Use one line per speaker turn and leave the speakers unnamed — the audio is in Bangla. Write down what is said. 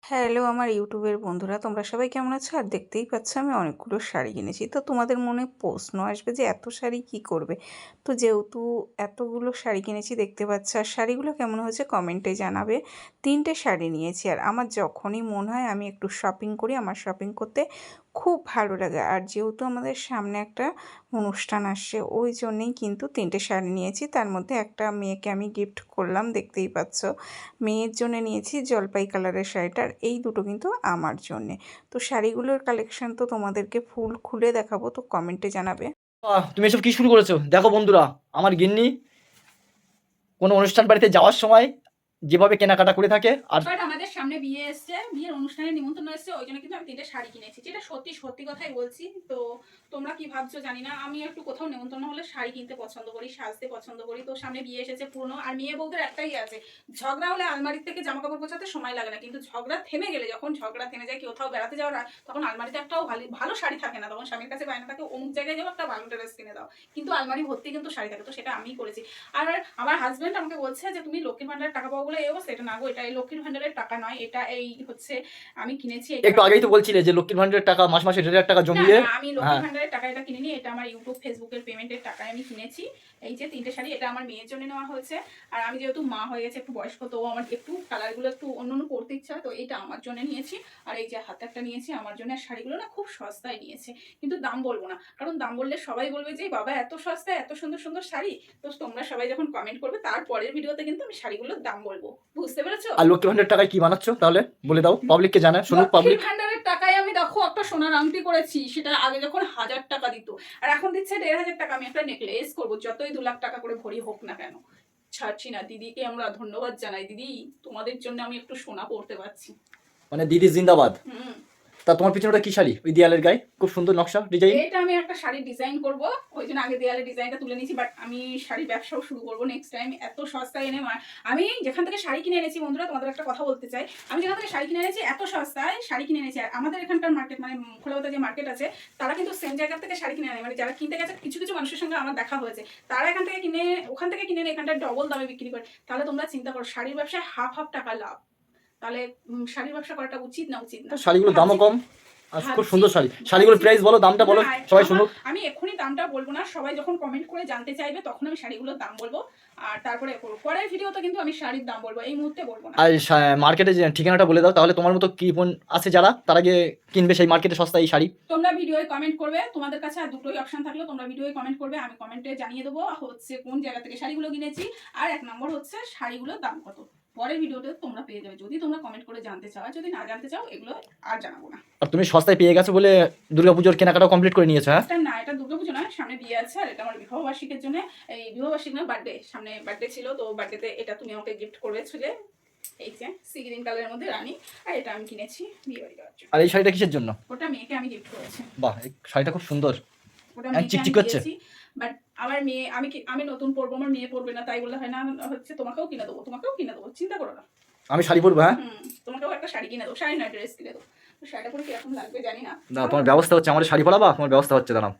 হ্যালো আমার ইউটিউবের বন্ধুরা, তোমরা সবাই কেমন আছো? আর দেখতেই পাচ্ছ আমি অনেকগুলো শাড়ি কিনেছি। তো তোমাদের মনে প্রশ্ন আসবে যে এত শাড়ি কি করবে? তো যেহেতু এতগুলো শাড়ি কিনেছি দেখতে পাচ্ছ, আর শাড়িগুলো কেমন হয়েছে কমেন্টে জানাবে। 3টে শাড়ি নিয়েছি, আর আমার যখনই মনে হয় আমি একটু শপিং করি, আমার শপিং করতে খুব ভালো লাগে। আর যেহেতু আমাদের সামনে একটা অনুষ্ঠান আসছে, ওই জন্যেই কিন্তু 3টে শাড়ি নিয়েছি। তার মধ্যে একটা মেয়েকে আমি গিফট করলাম, দেখতেই পাচ্ছ। মেয়ের জন্য নিয়েছি জলপাই কালারের শাড়িটা, আর এই দুটো কিন্তু আমার জন্যে। তো শাড়িগুলোর কালেকশন তো তোমাদেরকে ফুল খুলে দেখাবো, তো কমেন্টে জানাবে।
তুমি এসব কি শুরু করেছো? দেখো বন্ধুরা, আমার গিন্নি কোনো অনুষ্ঠান বাড়িতে যাওয়ার সময় যেভাবে কেনাকাটা করে থাকে। আর
বাট আমাদের সামনে বিয়ে এসছে, বিয়ের অনুষ্ঠানে নিমন্ত্রণ এসছে, ওই জন্য কিন্তু আমি 3টে শাড়ি কিনেছি, যেটা সত্যি সত্যি কথাই বলছি। তো তোমরা কি ভাবছো জানি না, আমি একটু কোথাও নিমন্ত্রণ হলে শাড়ি কিনতে পছন্দ করি, সাজতে পছন্দ করি। তো সামনে বিয়ে এসেছে পুরনো, আর মেয়ে বউদের একটাই আছে, ঝগড়া হলে আলমারি থেকে জামা কাপড় গোছাতে সময় লাগে না, কিন্তু ঝগড়া থেমে গেলে, যখন ঝগড়া থেমে যায় কোথাও বেড়াতে যাওয়ার, তখন আলমারিতে একটাও ভালো শাড়ি থাকে না। তখন স্বামীর কাছে বায়না থাকে, অমুক জায়গায় যাবো, একটা ভালো ড্রেস কিনে দাও, কিন্তু আলমারি ভর্তি কিন্তু শাড়ি থাকে। তো সেটা আমিই করেছি। আর আমার হাজবেন্ড আমাকে বলছে যে তুমি লক্ষ্মীর ভান্ডারের টাকা পাবো বলে এই অবস্থা। এটা না গো, এটা এই লক্ষ্মীর ভান্ডারের টাকা নয়, এটা এই হচ্ছে আমি কিনেছি।
একটু আগেই তো বলছিলে যে লক্ষ্মীর ভান্ডারের টাকা মাস মাসে 1,500 টাকা
না
জমিয়ে।
না, আমি লক্ষ্মীর
হ্যাঁ,
ভান্ডারের টাকা এটা কিনিনি, এটা আমার ইউটিউব ফেসবুকের পেমেন্টের টাকায় আমি কিনেছি। এই যে 3টে শাড়ি, এটা আমার মেয়ের জন্য নেওয়া হয়েছে। আর আমি যেহেতু মা হয়ে গেছে, একটু বয়স্ক, তো আমার একটু কালারগুলো একটু অন্য অন্য পড়তে ইচ্ছা হয়, তো এইটা আমার জন্য নিয়েছি। আর এই যে হাতে একটা নিয়েছি আমার জন্য। আর শাড়িগুলো না খুব সস্তায় নিয়েছে, কিন্তু দাম বলবো না, কারণ দাম বললে সবাই বলবে যে বাবা এত সস্তায় এত সুন্দর সুন্দর শাড়ি। তো তোমরা সবাই যখন কমেন্ট করবে, তারপরের ভিডিওতে কিন্তু আমি শাড়িগুলোর দাম বলবো, বুঝতে পেরেছো?
আর লক্ষ্মীর ভান্ডারের টাকায় কি বানাচ্ছ তাহলে বলে দাও, পাবলিককে জানা, শুনুক
লক্ষ্মীর
পাবলিক।
ভান্ডারের টাকায় আমি দেখো একটা সোনার আংটি করেছি, সেটা আগে যখন 1000 টাকা দিত, আর এখন দিচ্ছে 1500 টাকা। আমি একটা নেকলেস করবো, যতই 2 লাখ টাকা করে ভরি হোক না কেন, ছাড়ছি না। দিদিকে আমরা ধন্যবাদ জানাই, দিদি তোমাদের জন্য আমি একটু সোনা পড়তে পারছি।
মানে দিদি জিন্দাবাদ।
হুম।
তা তোমার পিছনে ওটা কি শাড়ি? ওই দেয়ালের গায়ে খুব সুন্দর নকশা ডিজাইন।
এটা আমি একটা শাড়ি ডিজাইন করব, ওই জন্য আগে দেয়ালে ডিজাইনটা তুলে নিয়েছি। বাট আমি শাড়ির ব্যবসাও শুরু করবো নেক্সট টাইম, এত সস্তায় এনে। আমি যেখান থেকে শাড়ি কিনে এনেছি বন্ধুরা, তোমাদের একটা কথা বলতে চাই, আমি যেখান থেকে শাড়ি কিনে এনেছি এত সস্তায় শাড়ি কিনে এনেছি। আর আমাদের এখানকার মার্কেট, মানে খোলাবাজার যে মার্কেট আছে, তারা কিন্তু সেম জায়গা থেকে শাড়ি কিনে আনে। মানে যারা কিনতে গেছে, কিছু কিছু মানুষের সঙ্গে আমার দেখা হয়েছে, তারা এখান থেকে কিনে, ওখান থেকে কিনে এখানটা ডবল দামে বিক্রি করে। তাহলে তোমরা চিন্তা করো, শাড়ির ব্যবসায় হাফ হাফ টাকা লাভ। তাহলে শাড়ির ব্যবসা করাটা উচিত না? উচিত না।
শাড়িগুলোর দামও কম, আর খুব
ভাবছি
সুন্দর শাড়ি। শাড়িগুলোর প্রাইস বলো, দামটা বলো, সবাই শুনুক।
আমি এক্ষুনি দামটা বলবো না, সবাই যখন কমেন্ট করে জানতে চাইবে তখন আমি শাড়িগুলোর দাম বলবো। আর তারপরে পরের ভিডিওতে কিন্তু আমি শাড়ির দাম বলবো, এই মুহূর্তে বলবো না।
আর মার্কেটে যে ঠিকানাটা বলে দাও, তাহলে তোমার মতো কি বোন আছে যারা, তারা গিয়ে কিনবে সেই মার্কেটে সস্তা এই শাড়ি।
তোমরা ভিডিওয়ে কমেন্ট করবে, তোমাদের কাছে আর দুটোই অপশন থাকলো, তোমরা ভিডিওয়ে কমেন্ট করবে, আমি কমেন্টে জানিয়ে দেবো হচ্ছে কোন জায়গা থেকে শাড়িগুলো কিনেছি। আর 1 নম্বর হচ্ছে শাড়িগুলোর দাম কত, পরের ভিডিওতে তোমরা পেয়ে যাবে, যদি তোমরা কমেন্ট করে জানতে চাও। আর যদি না জানতে চাও, এগুলো আর জানাবো না।
আর তুমি সস্তায় পেয়ে গেছো বলে দুর্গাপুজোর কেনাকাটাও কমপ্লিট করে নিয়েছো? হ্যাঁ,
এটা না, এটা দুর্গাপুজো না, সামনে বিয়ে আছে। আর এটা আমার বিবাহবার্ষিকীর জন্য, এই বিবাহবার্ষিক না, বার্থডে, সামনে বার্থডে ছিল, তো বার্থডেতে এটা তুমি আমাকে গিফট করেছিলে। এই যে সি গ্রিন কালারের মধ্যে রানী, আর এটা আমি কিনেছি বিয়ে বাড়ি দেওয়ার জন্য।
আর এই শাড়িটা কিসের জন্য?
ওটা মেয়েকে আমি গিফট করেছি।
বাহ, এই শাড়িটা খুব সুন্দর,
ওটা মেয়েকে আমি
চিকচিক করছে।
দিয়েছি। বাট আমার মেয়ে, আমি নতুন পরবো, আমার মেয়ে পরবে না, তাই বললে হয় না। হচ্ছে তোমাকেও কিনে দেবো, তোমাকেও কিনে দেবো, চিন্তা করো না।
আমি শাড়ি পরবো, হ্যাঁ।
তোমাকেও একটা শাড়ি কিনে দেবো, শাড়ি না ড্রেস কিনে দেবো। তো শাড়িটা পরে কিরকম লাগবে জানি না।
না, তোমার ব্যবস্থা হচ্ছে, আমাদের শাড়ি পরাবা, তোমার ব্যবস্থা হচ্ছে, দাঁড়াও।